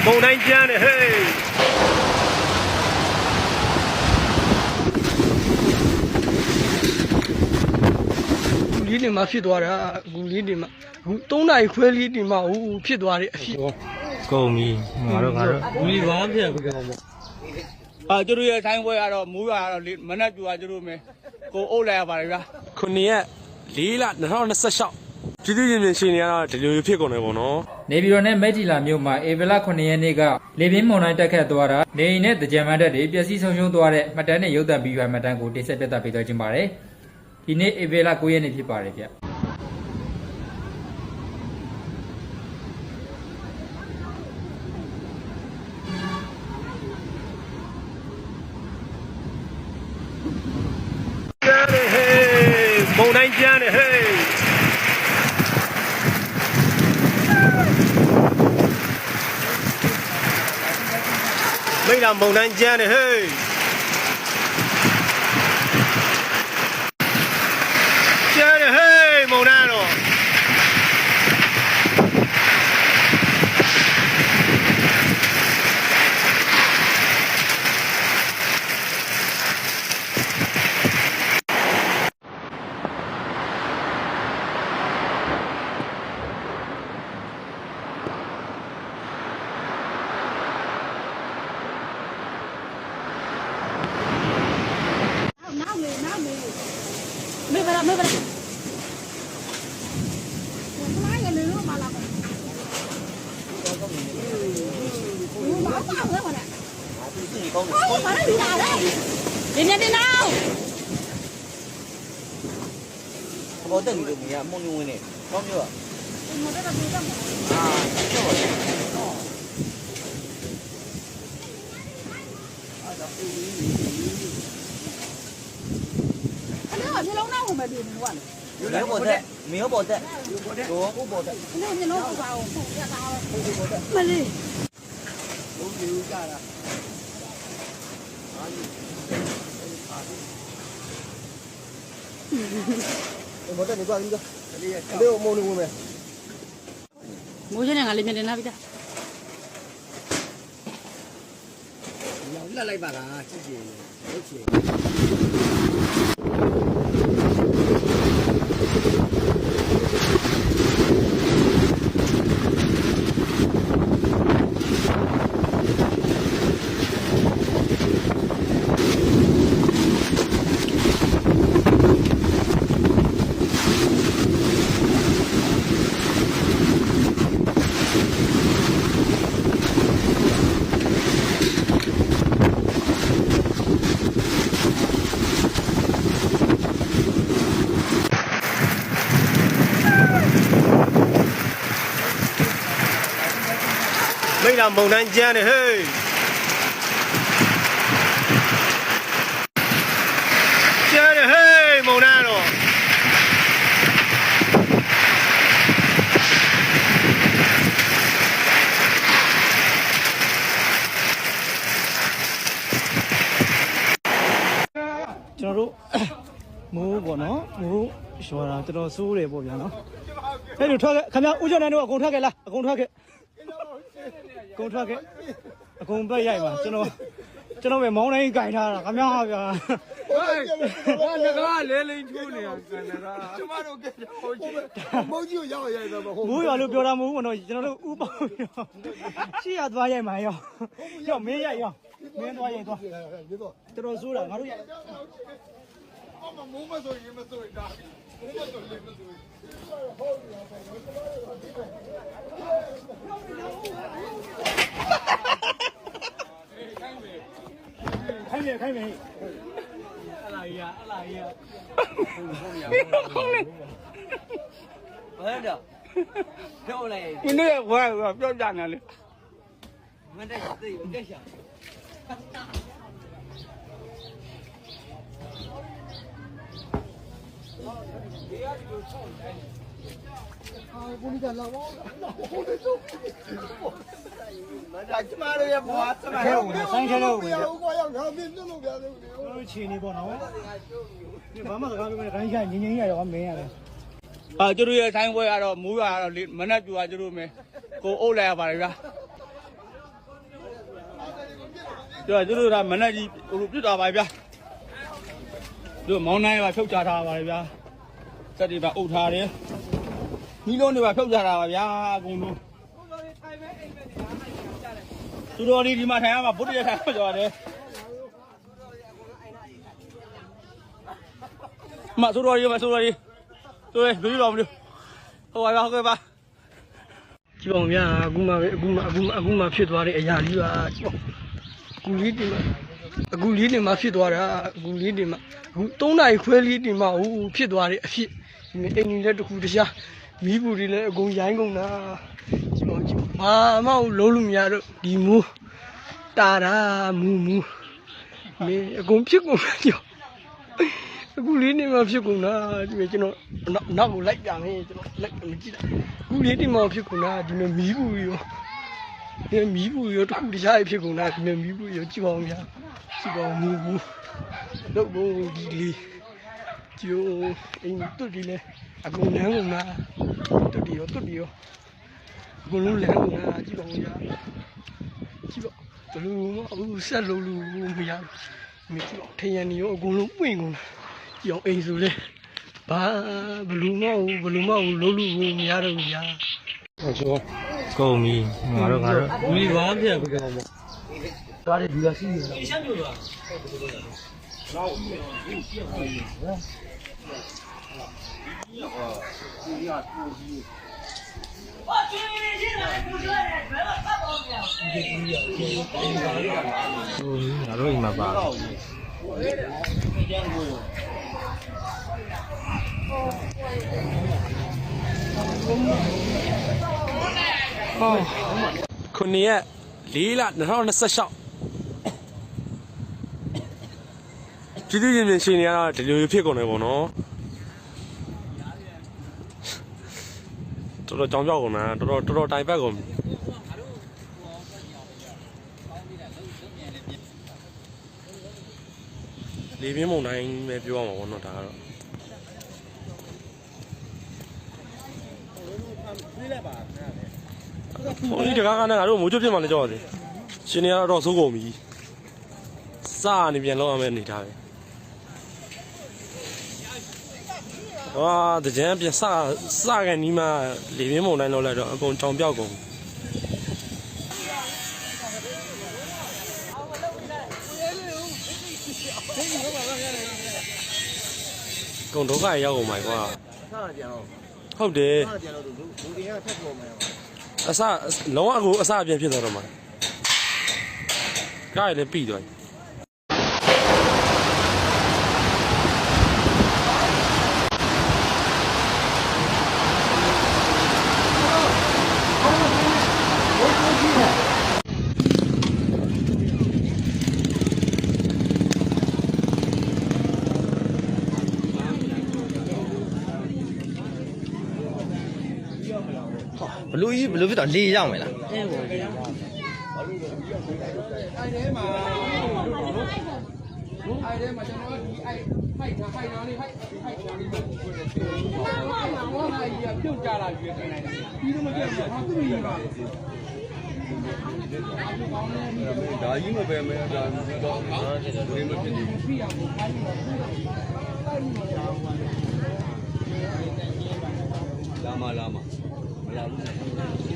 မုန်တိုင်းကျန်းတယ်ဟေးဂူလေးတွေမှာဖြစ်သွားတာဂူလေးတွေမှာဂူ3နာရီခွဲလေးတွေမှာဟိုဖြစ်သွားတယ်အဖြစ်ကုန်ပြီငါတို့ဂူလေးဘာမှဖြစ်ဘူးကောင်ပေါ့ကျတို့ရဲ့ဆိုင်ပွဲကတော့မိုးရွာကတော့မနက်ပြူကျတို့မယ်ကိုအုပ်လိုက်ရပါတယ်ဗျာ9ရက်4လ2026ပြည်သူ့ရင်ပြင်ရှင်တွေကတော့ဒီလိုဖြစ်ကုန်တယ်ပေါ့နော်နေပြည်တော်နဲ့မိတ်တီလာမြို့မှာဧပြီလ9ရက်နေ့ကလေပြင်းမုန်တိုင်းတက်ခတ်သွားတာနေအိမ်နဲ့တကြံမတ်တက်တွေပျက်စီးဆုံးရှုံးသွားတဲ့မှတ်တမ်းနဲ့ရုပ်သံဗီဒီယိုမှတ်တမ်းကိုတင်ဆက်ပြသပေးသွားခြင်းပါတယ်ဒီနေ့ဧပြီလ9ရက်နေ့ဖြစ်ပါတယ်ဗျမုန်တိုင်းကျန်းတယ်ဟေးမိတ်လာမုန်တိုင်းကျန်းတယ်ဟေးကျန်းတယ်ဟေးမုန်တိုင်းတော့没办法。我他妈也没弄嘛了。我马上回来了。我把那鱼打来，别闹。我等你都没呀，梦里问的，搞没有？我这个没干嘛。啊，这我。你老拿我们的完了。有没有保证？没有保证。有保证。你老不把我不要打了。没嘞。都有价了。保证你挂一个。没有梦里问没？我现在俺里面的那边的。要来吧啦，自己，OK。မိတ်လာမုန်တိုင်းကျန်းတယ်ဟေးကျန်းတယ်ဟေးမုန်တိုင်းတော့ကျွန်တော်တို့မိုးပေါ့နော်မိုးရွာတာတော်တော်ဆိုးတယ်ပေါ့ဗျာနော်အဲ့လိုထွက်ခဲ့ခင်ဗျာဦးကျော်နိုင်တို့အကုန်ထွက်ခဲ့လားအကုန်ထွက်ခဲ့ကုန်ထွက်ခဲ့အကုန်ပဲရိုက်ပါကျွန်တော်ပဲမောင်းတိုင်းကြိုင်ထားတာခမရဗျာငါကလဲလိန်ထိုးနေတာကန်တာကျမတို့ကမုန်းကြီးကိုရောက်ရိုက်တော့မဟုတ်ဘူးမိုးရွာလို့ပြောတာမဟုတ်ဘူးနော်ကျွန်တော်တို့ဥပေါင်းရှေ့ရသွားရိုက်မှာရောမင်းရိုက်ရောမင်းသွားရိုက်သွားတော်တော်ဆိုးတာငါတို့ရိုက်မိုးမဆိုရင်မဆိုရင်ဒါမိုးမဆိုရင်မဆိုရင်ခိုင်းမယ်အလာကြီးဘယ်တော့ပြောလိုက်မင်းတို့ကပြောကြနေလေမင်းတက်သိမတက်ရှာကိုနီကလာဝါဟိုလေတော့မကြကျမတို့ရဘွားစမဲဝင်ဆိုင်ခဲလို့ဝင်ရကိုရောက်ငါမင်းနှုတ်လို့ပြတယ်တို့ချီနေပေါ့နော်ဒီဘာမှစကားပြောနေတိုင်းဆိုင်ငင်းရရောမင်းရတယ်ကျတို့ရဲ့ဆိုင်ပွဲကတော့မိုးရွာကတော့မနက်ပြူကျတို့မယ်ကိုအုပ်လိုက်ရပါတယ်ဗျာ ပြောသူတို့ကမနဲ့ကြီးဟိုပြစ်တာပါဗျာတို့မောင်းနိုင်ပါဖြုတ်ချထားပါလေဗျာစက်တွေပါအုပ်ထားတယ်မီးလုံးတွေပါဖြုတ်ချထားပါဗျာအကုန်လုံးသူတို့ဒီမှာထိုင်ရမှာဗုဒ္ဓရထိုင်ပြောတယ်မဆိုတော်ကြီးတို့ပြီးတော့မလို့ဟိုပါဟုတ်ကဲ့ပါကြည့်ပါဦးဗျာအခုမှဖြစ်သွားတဲ့အရာလေးပါကူလေးတင်မှာအခုလေးတင်မှာဖြစ်သွားတာအခုလေးတင်မှာအခု3နာရီခွဲလေးတင်မှာဟိုဖြစ်သွားတဲ့အဖြစ်ဒီအင်ဂျင်လက်တစ်ခုတခြားမီးပူတွေလည်းအကုန်ရိုင်းကုန်တာကြည့်ပါဘာမှလုံးလို့မရတော့ဒီမူတာမူမင်းအကုန်ဖြစ်ကုန်တာကြောအခုလေးတင်မှာဖြစ်ကုန်တာဒီကျွန်တော်နောက်ကိုလိုက်ပြမယ်ကျွန်တော်လက်မကြည့်တာအခုလေးတင်မှာဖြစ်ကုန်တာဒီမီးပူရောဒီမီးပူရောတစ်ခုတခြားဖြစ်ကုန်တာဒီမီးပူရောကြည့်ပါဦးဗျာကြည့်ပါဦးမူတော့ဘိုးဒီလေးကျိုးအင်းတူဒီလေအကုန်လမ်းကုန်တာတူဒီရောအကုန်လုံးလမ်းကုန်တာကြည့်ပါဦးဗျာကြည့်ပါဘလူးမအခုဆက်လို့မရဘူးမကြည့်ပါထရန်နေရောအကုန်လုံးပွင့်ကုန်တာကြည့်အောင်အိမ်ဆိုလေဘာဘလူးမလုံးလို့မရတော့ဘူးဗျာဟုတ်ဆိုကုန်ပြီငါတို့ဒီဘာမှပြန်ကြည့်အောင်သွားတယ်ဒီကစီးနေတာရှမ်းပြလို့ငါတို့အိမ်မှာပါခုနှစ်ရက်4လ2026ပြည်သူ့ရင်ပြင်ရှင်နေရတော့ဒီလိုဖြစ်ကုန်တယ်ပေါ့နော်တော်ကြောင်ကြောက်ကုန်တာတော်တိုင်ပတ်ကုန်လေပြင်းမုန်တိုင်းပဲပြောရမှာပေါ့နော်ဒါကတော့ဟိုဒီတကားကလည်းငါတို့မိုးကျွတ်ပြစ်မှလည်းကြောက်ရတယ်ရှင်နေရတော့စိုးကုန်ပြီစနေပြန်လောက်ရမယ့်အနေထားပဲဝါတကြံပြန်စကန်နီးမှလေပြင်းမုန်တိုင်းလောက်လိုက်တော့အကုန်ကြောင်ပြောက်ကုန်ကုန်ဒုက္ခရောက်ကုန်ပါကွာဟုတ်တယ်အစလုံးဝအစအပြင်ဖြစ်သွားတော့မှာကားလည်းပြီးသွားဘလူဖြစ်တော့လေးရောက်မယ်လားဒါကြီးမပဲမဲဒါတော့ဘယ်မဖြစ်နေလာမမလာဘူး